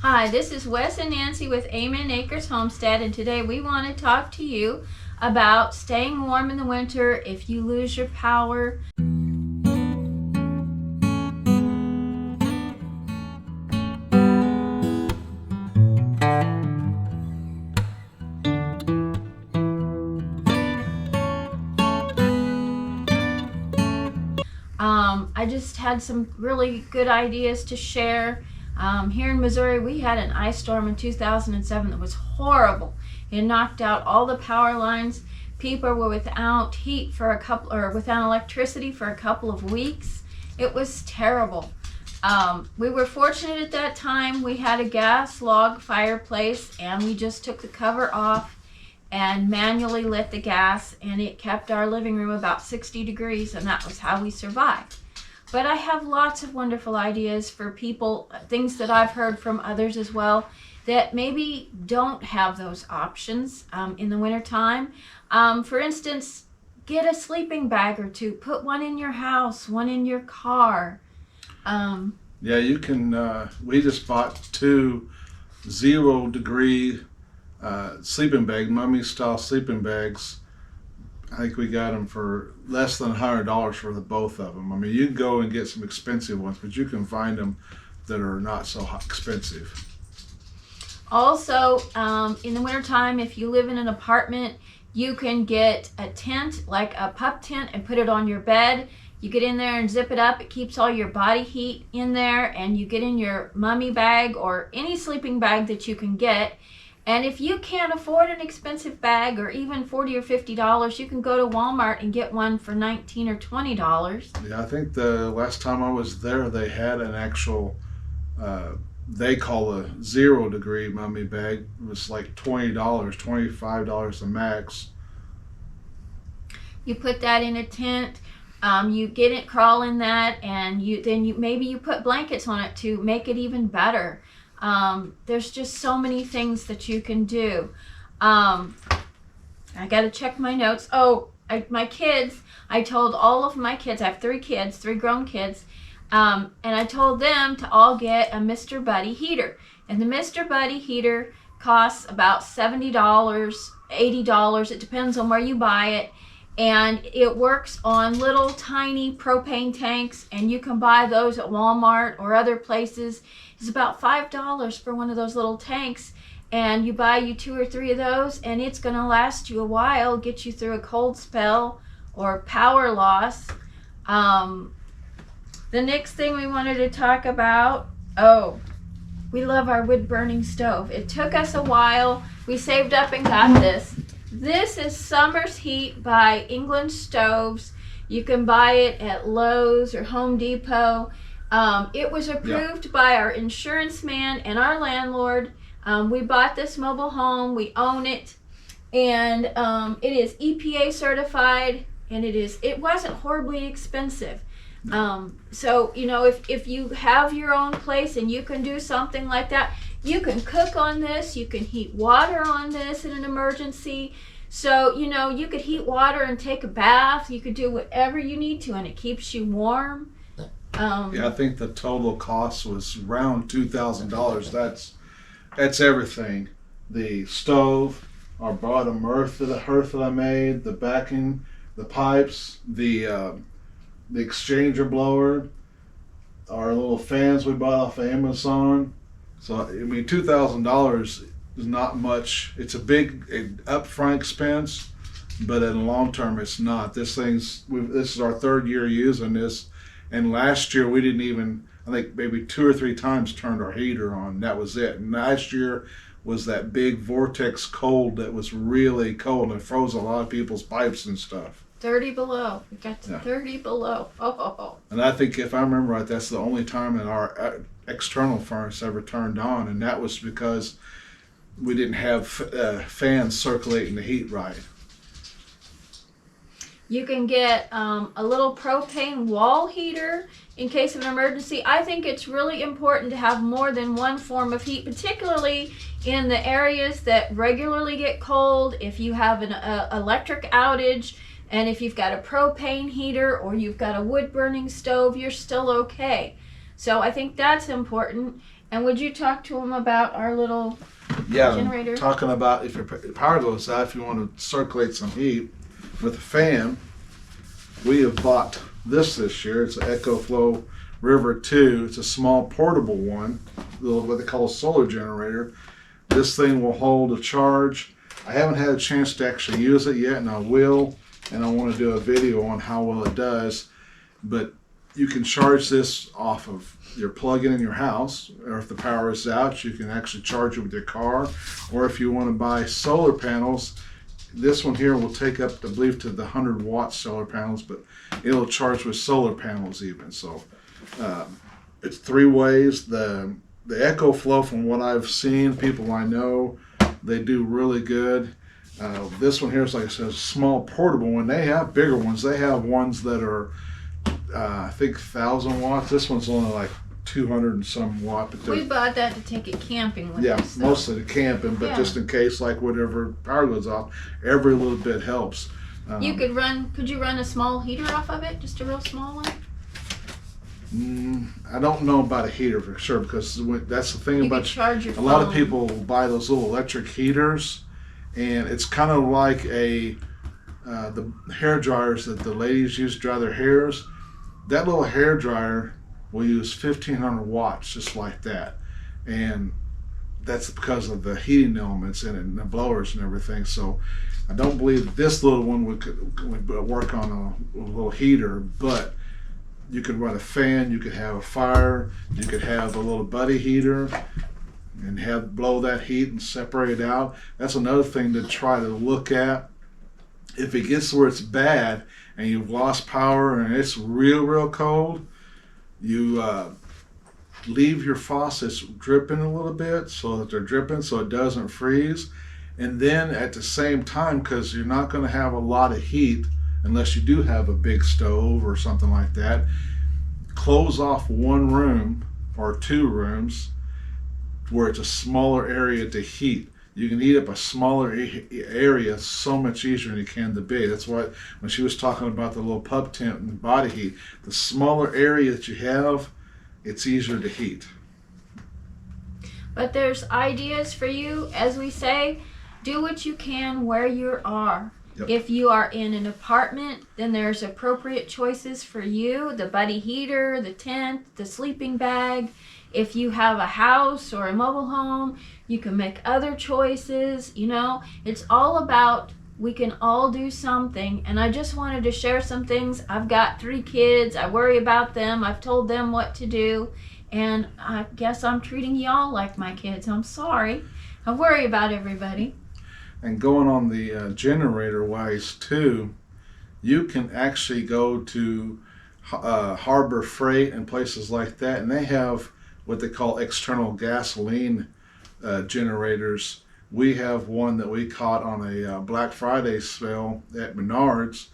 Hi, this is Wes and Nancy with Amen Acres Homestead, and today we want to talk to you about staying warm in the winter if you lose your power. I just had some really good ideas to share. Here in Missouri, we had an ice storm in 2007 that was horrible. It knocked out all the power lines. People were without heat for without electricity for a couple of weeks. It was terrible. We were fortunate at that time. We had a gas log fireplace, and we just took the cover off and manually lit the gas, and it kept our living room about 60 degrees, and that was how we survived. But I have lots of wonderful ideas for people, things that I've heard from others as well, that maybe don't have those options in the wintertime. For instance, get a sleeping bag or two. Put one in your house, one in your car. Yeah, you can. We just bought 2 0-degree sleeping bag, mummy style sleeping bags. I think we got them for less than $100 for the both of them. I mean, you can go and get some expensive ones, but you can find them that are not so expensive. Also, in the wintertime, if you live in an apartment, you can get a tent, like a pup tent, and put it on your bed. You get in there and zip it up. It keeps all your body heat in there, and you get in your mummy bag or any sleeping bag that you can get. And if you can't afford an expensive bag, or even $40 or $50, you can go to Walmart and get one for $19 or $20. Yeah, I think the last time I was there, they had an actual, they call a 0-degree mummy bag. It was like $20, $25 the max. You put that in a tent. You get it, crawl in that, and maybe you put blankets on it to make it even better. There's just so many things that you can do. I got to check my notes. My kids, I told all of my kids, I have 3 kids, 3 grown kids, and I told them to all get a Mr. Buddy heater. And the Mr. Buddy heater costs about $70, $80. It depends on where you buy it. And it works on little tiny propane tanks, and you can buy those at Walmart or other places. It's about $5 for one of those little tanks, and you buy 2 or 3 of those, and it's going to last you a while, get you through a cold spell or power loss. The next thing we wanted to talk about, we love our wood burning stove. It took us a while. We saved up and got this. This is Summer's Heat by England Stoves. You can buy it at Lowe's or Home Depot. It was approved by our insurance man and our landlord. We bought this mobile home. We own it. And it is EPA certified, and it wasn't horribly expensive. So, if you have your own place and you can do something like that, you can cook on this, you can heat water on this in an emergency. So, you could heat water and take a bath. You could do whatever you need to, and it keeps you warm. Yeah, I think the total cost was around $2,000. That's everything. The stove, our bottom hearth that I made, the backing, the pipes, the exchanger blower, our little fans we bought off of Amazon. So, I mean, $2,000 is not much. It's a big upfront expense, but in the long term, it's not. This is our 3rd year using this, and last year we didn't even, I think maybe 2 or 3 times turned our heater on. That was it. And last year was that big vortex cold that was really cold, and it froze a lot of people's pipes and stuff. 30 below. We got to 30 below. And I think, if I remember right, that's the only time that our external furnace ever turned on, and that was because we didn't have fans circulating the heat right. You can get a little propane wall heater in case of an emergency. I think it's really important to have more than one form of heat, particularly in the areas that regularly get cold. If you have an electric outage, and if you've got a propane heater or you've got a wood burning stove, you're still okay. So I think that's important. And would you talk to them about our little Yeah, generator? talking about if your power goes out, if you want to circulate some heat with a fan, we have bought this year. It's an EcoFlow River 2. It's a small portable one, what they call a solar generator. This thing will hold a charge. I haven't had a chance to actually use it yet, and I will. And I want to do a video on how well it does. But you can charge this off of your plug-in in your house, or if the power is out, you can actually charge it with your car. Or if you want to buy solar panels, this one here will take up, I believe, to the 100-watt solar panels, but it'll charge with solar panels even. So it's 3 ways. The EcoFlow, from what I've seen, people I know, they do really good. This one here is, like I said, a small portable one. They have bigger ones. They have ones that are, I think, 1,000 watts. This one's only like 200 and some watt. But We bought that to take it camping with yeah, us. though. mostly to camping, but Yeah. just in case, like whatever power goes off, every little bit helps. Could you run a small heater off of it? Just a real small one? I don't know about a heater for sure, because that's the thing You could about charge your a phone. lot of people buy those little electric heaters, and it's kind of like the hair dryers that the ladies use to dry their hairs. That little hair dryer will use 1,500 watts, just like that, and that's because of the heating elements in it and the blowers and everything. So I don't believe that this little one would work on a little heater, but you could run a fan, you could have a fire, you could have a little buddy heater and blow that heat and separate it out. That's another thing to try to look at. If it gets where it's bad and you've lost power and it's real cold, you leave your faucets dripping a little bit so that they're dripping so it doesn't freeze. And then at the same time, because you're not going to have a lot of heat unless you do have a big stove or something like that, close off one room or 2 rooms where it's a smaller area to heat. You can heat up a smaller area so much easier than you can the big. That's why when she was talking about the little pub tent and body heat, the smaller area that you have, it's easier to heat. But there's ideas for you. As we say, do what you can where you are. Yep. If you are in an apartment, then there's appropriate choices for you. The buddy heater, the tent, the sleeping bag. If you have a house or a mobile home, you can make other choices. You know, it's all about, we can all do something. And I just wanted to share some things. I've got 3 kids. I worry about them. I've told them what to do. And I guess I'm treating y'all like my kids. I'm sorry. I worry about everybody. And going on the generator wise too, you can actually go to Harbor Freight and places like that, and they have what they call external gasoline generators. We have one that we caught on a Black Friday sale at Menards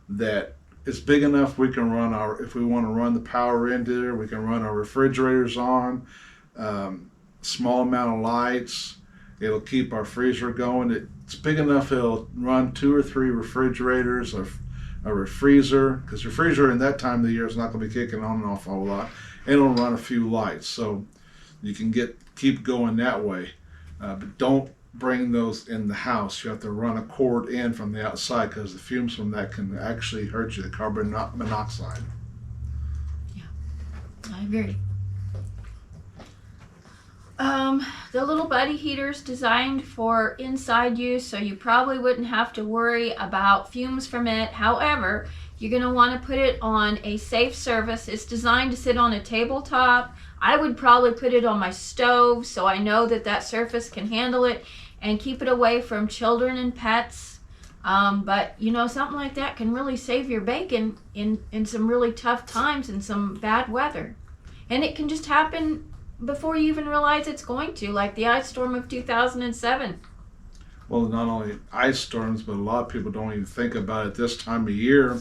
that is big enough we can run if we want to run the power into there, we can run our refrigerators on, small amount of lights. It'll keep our freezer going. It's big enough it'll run 2 or 3 refrigerators, a freezer, because your freezer in that time of the year is not going to be kicking on and off a whole lot. And it'll run a few lights, so you can keep going that way. But don't bring those in the house. You have to run a cord in from the outside, because the fumes from that can actually hurt you, the carbon monoxide. Yeah, I agree. The little buddy heater's designed for inside use, so you probably wouldn't have to worry about fumes from it. However, you're going to want to put it on a safe surface. It's designed to sit on a tabletop. I would probably put it on my stove so I know that surface can handle it and keep it away from children and pets. But you know, something like that can really save your bacon in some really tough times and some bad weather. And it can just happen before you even realize it's going to, like the ice storm of 2007. Well, not only ice storms, but a lot of people don't even think about it this time of year.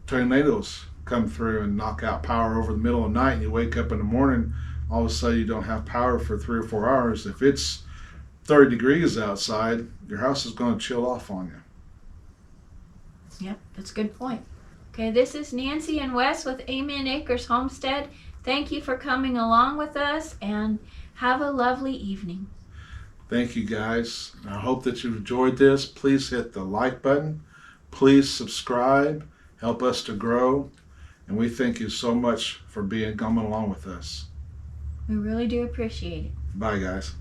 Tornadoes come through and knock out power over the middle of the night, and you wake up in the morning, all of a sudden you don't have power for 3 or 4 hours. If it's 30 degrees outside, your house is going to chill off on you. Yep, that's a good point. Okay, this is Nancy and Wes with Amen Acres Homestead. Thank you for coming along with us, and have a lovely evening. Thank you, guys. I hope that you enjoyed this. Please hit the like button. Please subscribe. Help us to grow. And we thank you so much for coming along with us. We really do appreciate it. Bye, guys.